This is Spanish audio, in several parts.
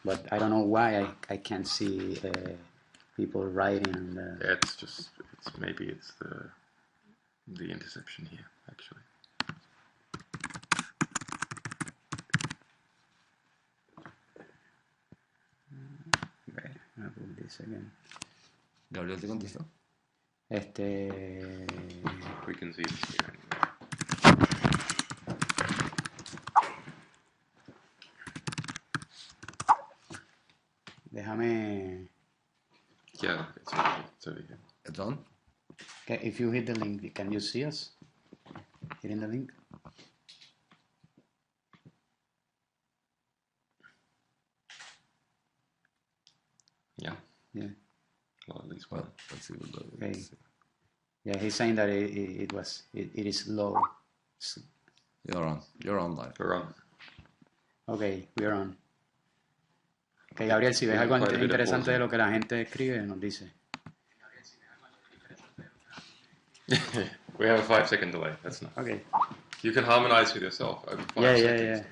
but I don't know why I can't see people writing. And, yeah, maybe it's the interception here, actually. Okay, I'll do this again. ¿Gabriel te contestó? We can see this here anyway. Déjame. Yeah, it's over here. It's on? Okay, if you hit the link, can you see us? Hitting the link? Yeah. Yeah. Well, at least one. Well, let's see what Okay. Yeah, he's saying that it is low. You're on. You're on live. We're on. Okay, we're on. Okay, Gabriel, si ves algo interesante de lo que la gente escribe, nos dice. We have a 5-second delay. That's not. Okay. You can harmonize with yourself over 5 seconds.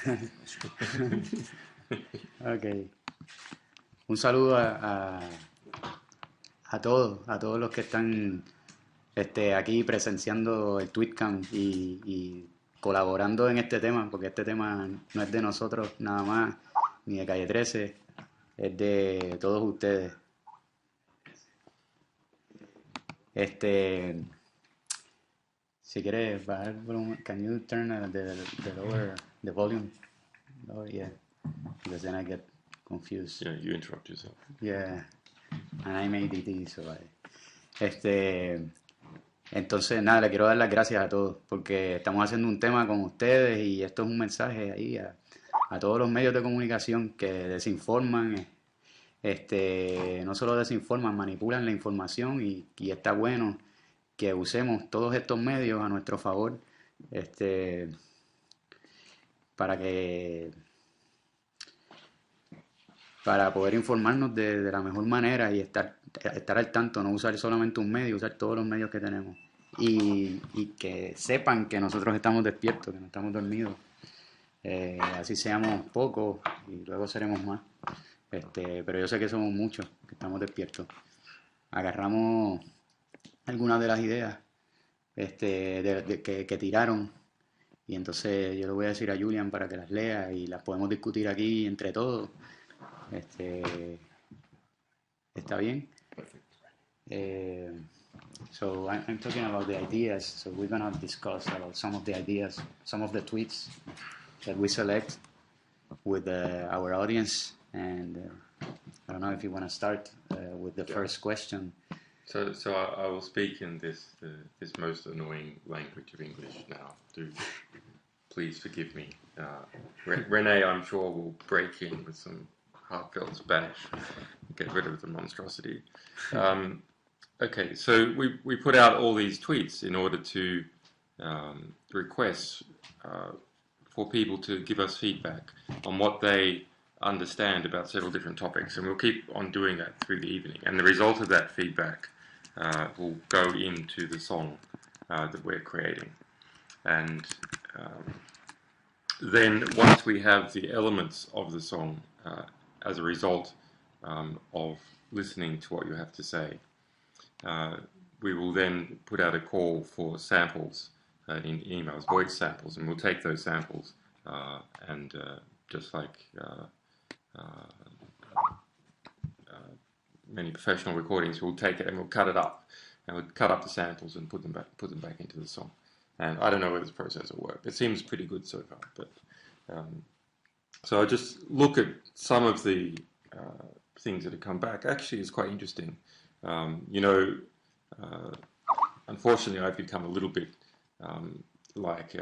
Yeah. Okay. Un saludo a todos los que están aquí presenciando el TweetCamp y colaborando en este tema, porque este tema no es de nosotros nada más, ni de Calle 13, es de todos ustedes. Si quieres bajar el volumen, can you turn the volume lower? Yeah, because then I get confused. Yeah, you interrupt yourself. Yeah, and I'm ADD, so entonces nada, le quiero dar las gracias a todos porque estamos haciendo un tema con ustedes y esto es un mensaje ahí a todos los medios de comunicación que desinforman, no solo desinforman, manipulan la información y está bueno que usemos todos estos medios a nuestro favor, para poder informarnos de la mejor manera y estar al tanto, no usar solamente un medio, usar todos los medios que tenemos y que sepan que nosotros estamos despiertos, que no estamos dormidos, así seamos pocos y luego seremos más, pero yo sé que somos muchos que estamos despiertos. Agarramos algunas de las ideas que tiraron y entonces yo le voy a decir a Julian para que las lea y las podemos discutir aquí entre todos. ¿Está bien? So I'm talking about the ideas. So we're going to discuss about some of the ideas, some of the tweets that we select with our audience. And I don't know if you want to start with the first question. So I will speak in this most annoying language of English now. Do please forgive me. René, I'm sure, will break in with some heartfelt Spanish, get rid of the monstrosity. Okay, so we put out all these tweets in order to request for people to give us feedback on what they understand about several different topics, and we'll keep on doing that through the evening. And the result of that feedback will go into the song that we're creating. And then once we have the elements of the song as a result of listening to what you have to say, we will then put out a call for samples in emails, voice samples, and we'll take those samples and just like many professional recordings, we'll take it and we'll cut it up, and we'll cut up the samples and put them back into the song. And I don't know whether this process will work. It seems pretty good so far, but so I just look at some of the things that have come back. Actually, it's quite interesting. Unfortunately, I've become a little bit like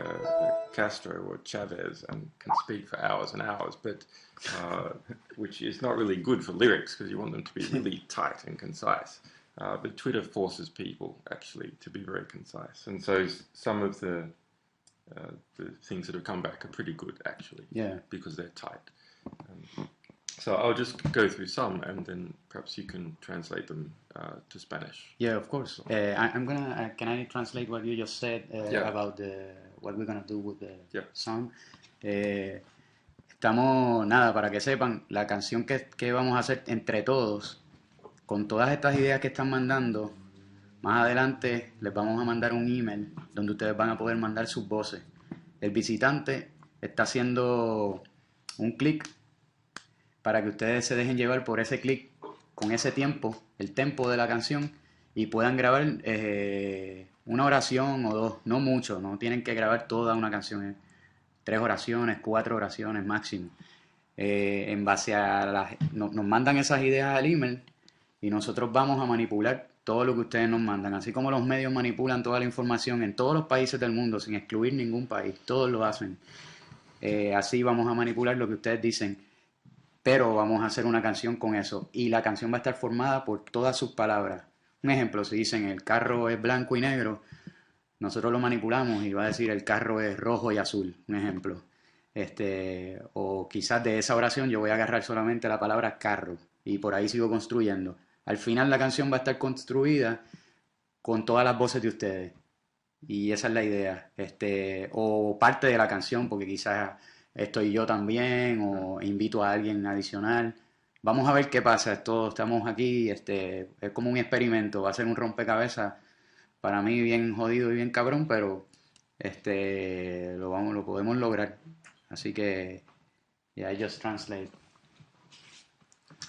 Castro or Chavez and can speak for hours and hours, but which is not really good for lyrics because you want them to be really tight and concise. But Twitter forces people actually to be very concise, and so some of the things that have come back are pretty good actually. Yeah. Because they're tight. So I'll just go through some, and then perhaps you can translate them to Spanish. Yeah, of course. I'm gonna. Can I translate what you just said about what we're gonna do with the song? estamos, nada, para que sepan, la canción que vamos a hacer entre todos, con todas estas ideas que están mandando, más adelante les vamos a mandar un email donde ustedes van a poder mandar sus voces. El visitante está haciendo un clic para que ustedes se dejen llevar por ese clic con ese tiempo, el tempo de la canción, y puedan grabar una oración o dos, no mucho, no tienen que grabar toda una canción, 3 oraciones, 4 oraciones máximo. En base a nos mandan esas ideas al email y nosotros vamos a manipular todo lo que ustedes nos mandan, así como los medios manipulan toda la información en todos los países del mundo, sin excluir ningún país, todos lo hacen. Así vamos a manipular lo que ustedes dicen, pero vamos a hacer una canción con eso, y la canción va a estar formada por todas sus palabras. Un ejemplo, si dicen el carro es blanco y negro, nosotros lo manipulamos y va a decir el carro es rojo y azul, un ejemplo. O quizás de esa oración yo voy a agarrar solamente la palabra carro y por ahí sigo construyendo. Al final la canción va a estar construida con todas las voces de ustedes. Y esa es la idea. O parte de la canción, porque quizás estoy yo también, o invito a alguien adicional. Vamos a ver qué pasa. Estamos aquí, es como un experimento, va a ser un rompecabezas para mí bien jodido y bien cabrón, pero lo podemos lograr. Así que, yeah, I just translate.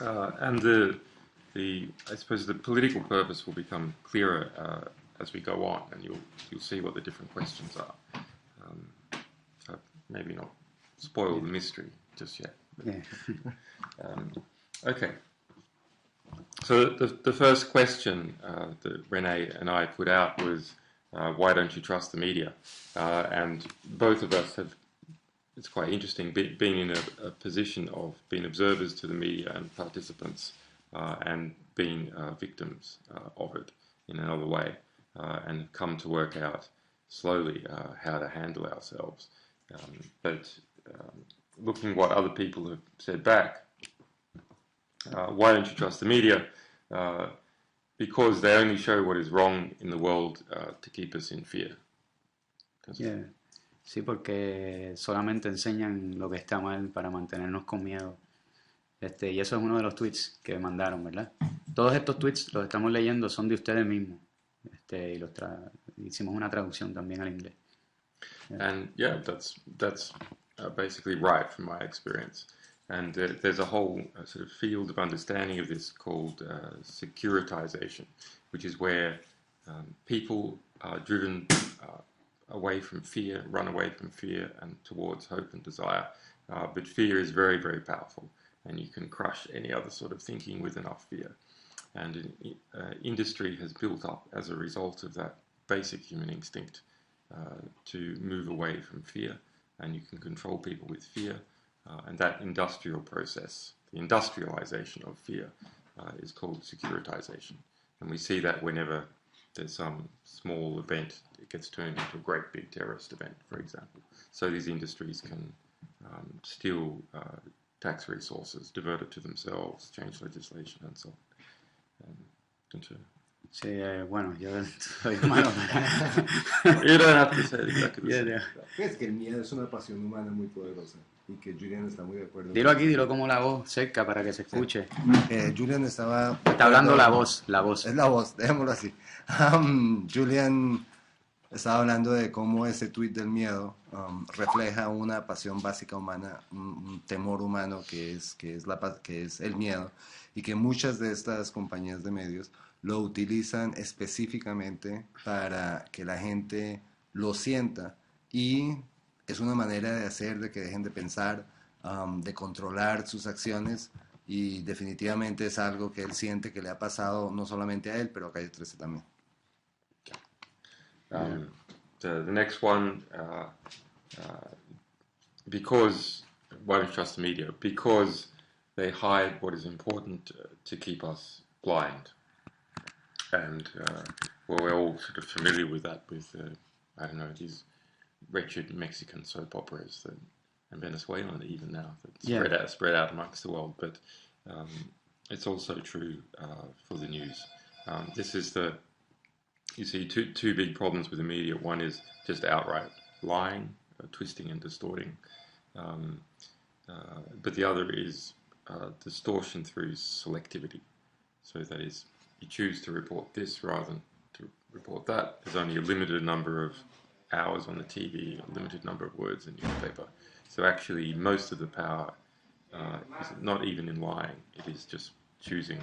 And I suppose the political purpose will become clearer as we go on, and you'll see what the different questions are. Maybe not spoil the mystery just yet. But, Yeah. Okay. So the first question that René and I put out was, why don't you trust the media? And both of us have, it's quite interesting, being in a position of being observers to the media and participants and being victims of it in another way, and come to work out slowly how to handle ourselves. But looking what other people have said back, why don't you trust the media? Because they only show what is wrong in the world to keep us in fear. Yeah. Sí, porque solamente enseñan lo que está mal para mantenernos con miedo. Y eso es uno de los tweets que mandaron, ¿verdad? Todos estos tweets los estamos leyendo, son de ustedes mismos. Y hicimos una traducción también al inglés. Yeah. And yeah, that's basically right from my experience. And there's a whole sort of field of understanding of this called securitization, which is where people are driven away from fear, run away from fear and towards hope and desire. But fear is very, very powerful, and you can crush any other sort of thinking with enough fear. And industry has built up as a result of that basic human instinct to move away from fear, and you can control people with fear. And that industrial process, the industrialization of fear, is called securitization. And we see that whenever there's some small event, it gets turned into a great big terrorist event, for example. So these industries can steal tax resources, divert it to themselves, change legislation, and so on. Sí, bueno, yo soy malo. You don't have to say exactly the same. Yeah. Es que el miedo es una pasión humana muy poderosa y que Julian está muy de acuerdo. Dilo como la voz, cerca, para que se escuche. Julian estaba... Está hablando la voz. Es la voz, dejémoslo así. Julian estaba hablando de cómo ese tuit del miedo refleja una pasión básica humana, un temor humano que es el miedo, y que muchas de estas compañías de medios lo utilizan específicamente para que la gente lo sienta, y es una manera de hacer de que dejen de pensar, de controlar sus acciones, y definitivamente es algo que él siente que le ha pasado no solamente a él, pero a Calle 13 también. The next one, because, why don't you trust the media? Because they hide what is important to keep us blind. And well, we're all sort of familiar with that, with, I don't know, these wretched Mexican soap operas and Venezuelan even now, that spread out amongst the world. But it's also true for the news. This is you see two big problems with the media. One is just outright lying, twisting and distorting. but the other is distortion through selectivity. So that is, you choose to report this rather than to report that. There's only a limited number of hours on the TV, a limited number of words in newspaper. So actually, most of the power is not even in lying. It is just choosing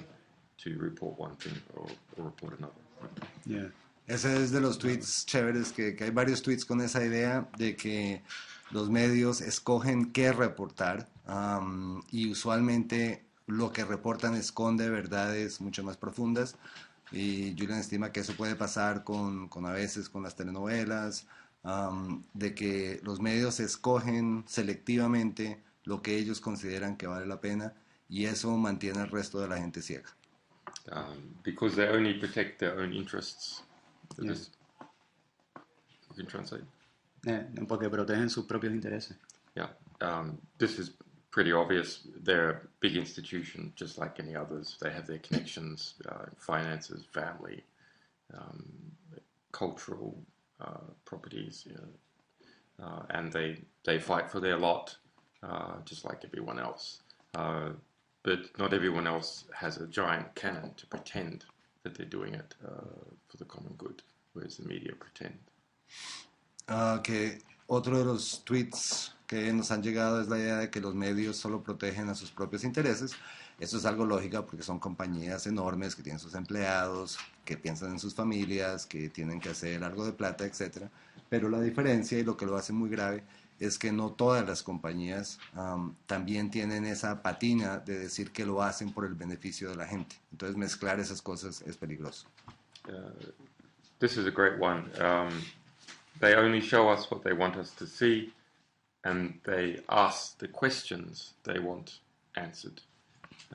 to report one thing or report another. Yeah. Ese es de los tweets chéveres, que hay varios tweets con esa idea de que los medios escogen qué reportar, y usualmente lo que reportan esconde verdades mucho más profundas, y Julian estima que eso puede pasar con a veces con las telenovelas, de que los medios escogen selectivamente lo que ellos consideran que vale la pena, y eso mantiene al resto de la gente ciega. Because they only protect their own interests. So Yeah. this, you can translate. Porque protegen sus propios intereses. Yeah, this is pretty obvious. They're a big institution, just like any others. They have their connections, finances, family, cultural properties, and they fight for their lot, just like everyone else. But not everyone else has a giant cannon to pretend that they're doing it for the common good, whereas the media pretend. Que otro de los tweets que nos han llegado es la idea de que los medios solo protegen a sus propios intereses. Eso es algo lógico porque son compañías enormes que tienen sus empleados, que piensan en sus familias, que tienen que hacer algo de plata, etc. Pero la diferencia, y lo que lo hace muy grave, es que no todas las compañías también tienen esa patina de decir que lo hacen por el beneficio de la gente. Entonces mezclar esas cosas es peligroso. This is a great one. They only show us what they want us to see, and they ask the questions they want answered.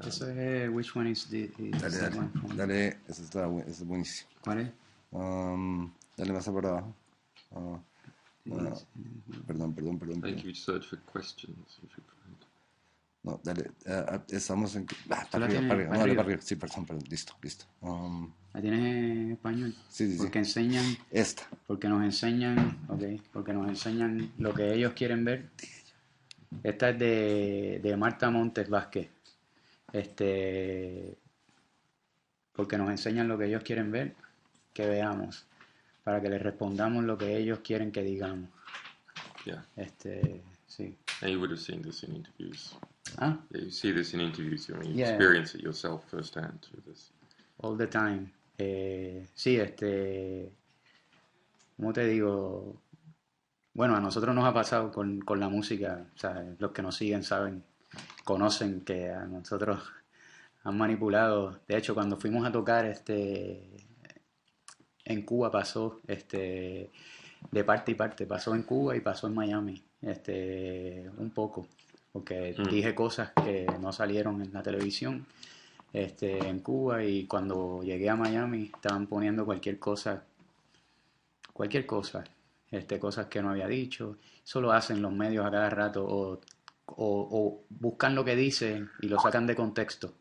Eso es, which one is that one from? Dale, ese es buenísimo. ¿Cuál es? Dale más para abajo. Perdón. I think you search for questions. You should find. No, dale, estamos en... para la arriba, tienes para arriba. para No, dale arriba. para arriba. Sí, perdón, listo. ¿La tienes en español? Sí. Porque enseñan, Esta. porque nos enseñan lo que ellos quieren ver. Esta es de Marta Montes Vázquez. Porque nos enseñan lo que ellos quieren ver, que veamos, para que les respondamos lo que ellos quieren que digamos. Yeah. Sí. And you would have seen this in interviews. Ah, Yeah, you see this in interviews. I mean, you Yeah. experience it yourself firsthand through this. all the time. Sí, ¿cómo te digo? Bueno, a nosotros nos ha pasado con la música, o sea, los que nos siguen conocen que a nosotros han manipulado. De hecho, cuando fuimos a tocar en Cuba pasó de parte y parte, pasó en Cuba y pasó en Miami, un poco, porque dije cosas que no salieron en la televisión en Cuba, y cuando llegué a Miami estaban poniendo cualquier cosa, cosas que no había dicho. Eso lo hacen los medios a cada rato, o buscan lo que dicen y lo sacan de contexto,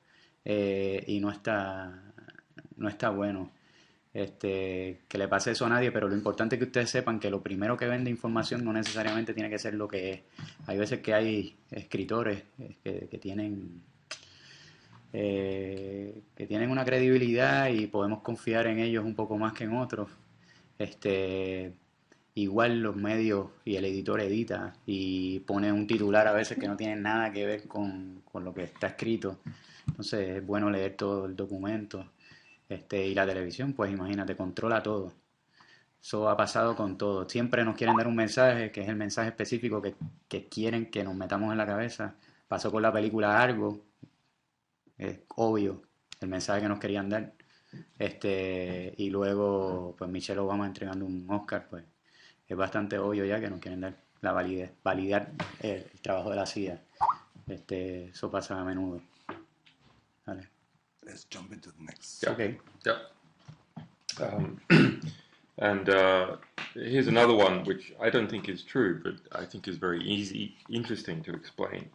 y no está bueno que le pase eso a nadie. Pero lo importante es que ustedes sepan que lo primero que ven de información no necesariamente tiene que ser lo que es. Hay veces que hay escritores que tienen una credibilidad y podemos confiar en ellos un poco más que en otros. Igual los medios y el editor edita y pone un titular a veces que no tiene nada que ver con lo que está escrito. Entonces es bueno leer todo el documento. Y la televisión, pues imagínate, controla todo. Eso ha pasado con todo. Siempre nos quieren dar un mensaje, que es el mensaje específico que quieren que nos metamos en la cabeza. Pasó con la película Argo. Es obvio el mensaje que nos querían dar. Y luego, pues Michelle Obama entregando un Oscar, pues es bastante obvio ya que nos quieren dar la validar el trabajo de la CIA. Eso pasa a menudo. Vale. Let's jump into the next. Yeah. Okay. Yeah. And here's another one which I don't think is true, but I think is very interesting to explain.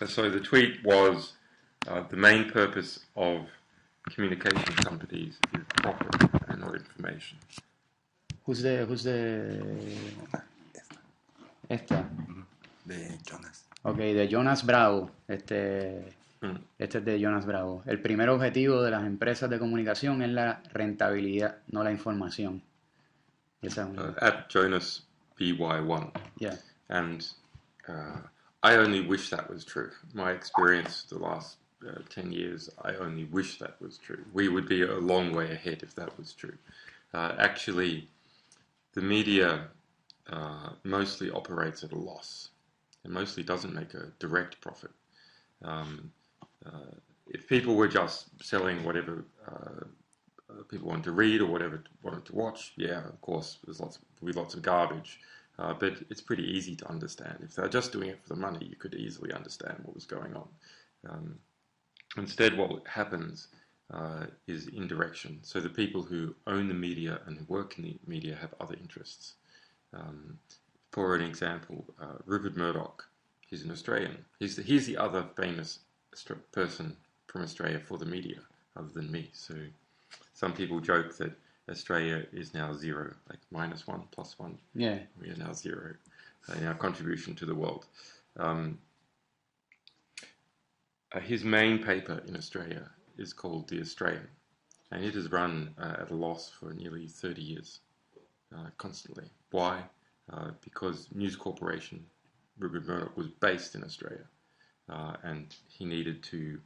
So the tweet was, the main purpose of communication companies is profit and not information. Who's the esta? de Jonas. Ok, de Jonas Bravo. Este es de Jonas Bravo. El primer objetivo de las empresas de comunicación es la rentabilidad, no la información. Esa es una. At Jonas BY1. Yeah. And I only wish that was true. My experience the last 10 years, I only wish that was true. We would be a long way ahead if that was true. Actually, the media mostly operates at a loss. It mostly doesn't make a direct profit. If people were just selling whatever people want to read or whatever wanted to watch, yeah, of course, there's lots of garbage. But it's pretty easy to understand. If they're just doing it for the money, you could easily understand what was going on. Instead, what happens is indirection. So the people who own the media and who work in the media have other interests. For an example, Rupert Murdoch, he's an Australian. He's the other famous person from Australia for the media, other than me. So some people joke that Australia is now zero, like -1, +1. Yeah. We are now zero in our contribution to the world. His main paper in Australia is called The Australian, and it has run at a loss for nearly 30 years, constantly. Why? Because News Corporation, Rupert Murdoch, was based in Australia, and he needed to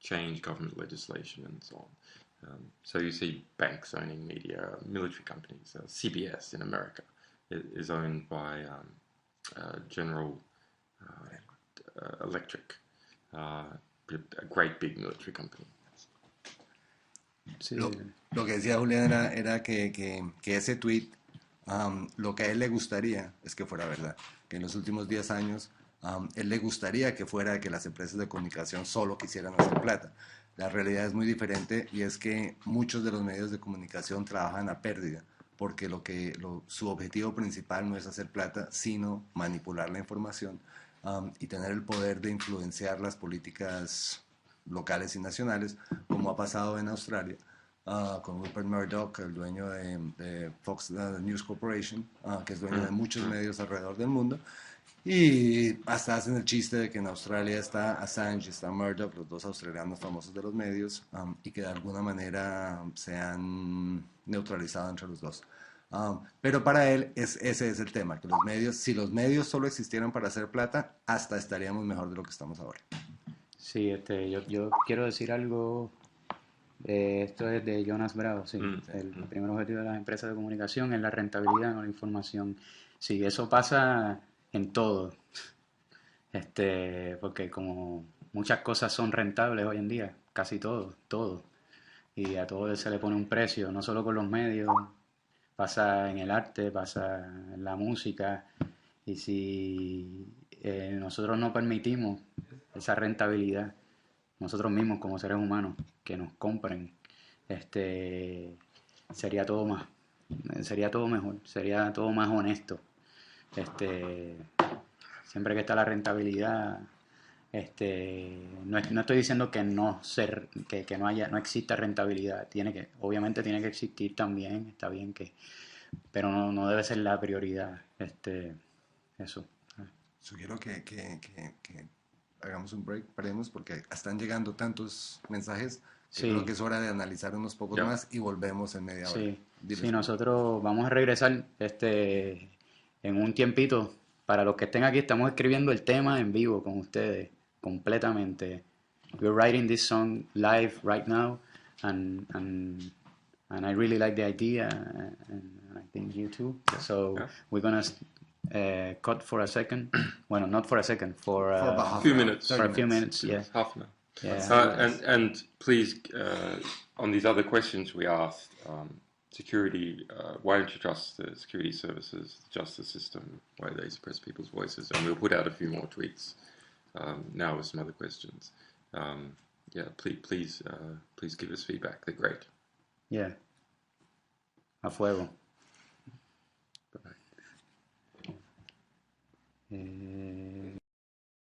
change government legislation and so on. So you see banks owning media, military companies. CBS in America is owned by General Electric, a great big military company. Sí. Lo que decía Julián era que ese tweet, lo que a él le gustaría es que fuera verdad. Que en los últimos 10 años, él le gustaría que fuera que las empresas de comunicación solo quisieran hacer plata. La realidad es muy diferente y es que muchos de los medios de comunicación trabajan a pérdida porque su objetivo principal no es hacer plata, sino manipular la información y tener el poder de influenciar las políticas locales y nacionales, como ha pasado en Australia con Rupert Murdoch, el dueño de Fox News Corporation, que es dueño de muchos medios alrededor del mundo. Y hasta hacen el chiste de que en Australia está Assange y está Murdoch, los dos australianos famosos de los medios, y que de alguna manera se han neutralizado entre los dos. Pero para él ese es el tema, que los medios, si los medios solo existieran para hacer plata, hasta estaríamos mejor de lo que estamos ahora. Sí, yo quiero decir algo. Esto es de Jonas Bravo, sí. El primer objetivo de las empresas de comunicación es la rentabilidad, no la información. Sí, eso pasa en todo. Porque como muchas cosas son rentables hoy en día, casi todo. Y a todo se le pone un precio, no solo con los medios, pasa en el arte, pasa en la música. Y si nosotros no permitimos esa rentabilidad, nosotros mismos como seres humanos, que nos compren, sería todo mejor, sería todo más honesto. Siempre que está la rentabilidad, no estoy diciendo que no exista rentabilidad, obviamente tiene que existir también, está bien pero no debe ser la prioridad, eso. Sugiero que hagamos un break, paremos, porque están llegando tantos mensajes que creo que es hora de analizar unos pocos más y volvemos en media hora. Sí, nosotros vamos a regresar en un tiempito. Para los que estén aquí, estamos escribiendo el tema en vivo con ustedes, completamente. We're writing this song live right now, and I really like the idea, and I think you too. So we're gonna cut for a second. Well, not for a second, for about a few minutes. For a few minutes, yeah. Half an hour. Yeah. And please, on these other questions we asked, security, why don't you trust the security services, the justice system, why they suppress people's voices? And we'll put out a few more tweets now with some other questions. Please give us feedback. They're great. Yeah. A fuego. Bye.